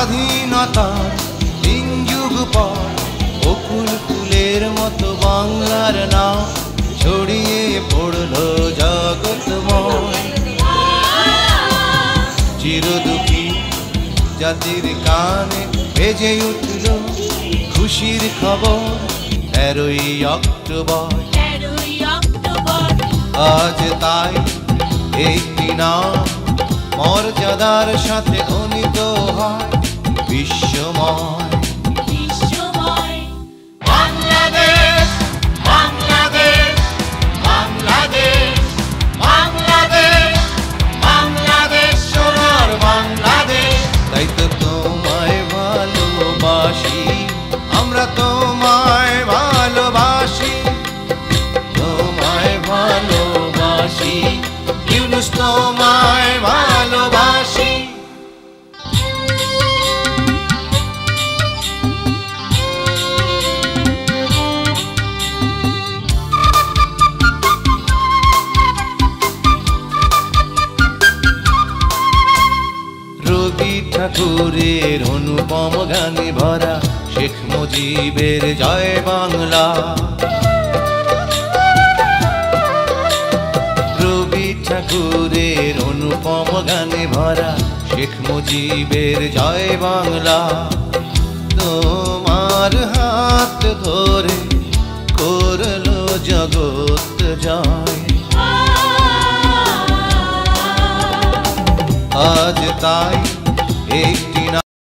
স্বাধীনতার 3 যুগ পর বকুল ফুলের মতো বাংলার নাম ছড়িয়ে পড়লো জগৎময়। চিরদুঃখী জাতির কানে বেজে উঠল খুশির খবর 13ই অক্টোবর। আজ তাই একটি নাম মর্যাদার সাথে ধ্বনিত হয় বিশ্বময়। বাংলাদেশ বাংলাদেশ বাংলাদেশ বাংলাদেশ বাংলাদেশ সোনার বাংলাদেশ। তাই তো তোমায় ভালোবাসি, আমরা তোমায় ভালোবাসি, তোমায় ভালোবাসি, ইউনুস তোমায় ভালোবাসি। রবি ঠাকুরের অনুপম গানে ভরা শেখ মুজিবের জয় বাংলা। রবি ঠাকুরের অনুপম গানে ভরা শেখ মুজিবের জয় বাংলা। তোমার হাত ধরে করলো জগৎ জয়। আজ তাই এই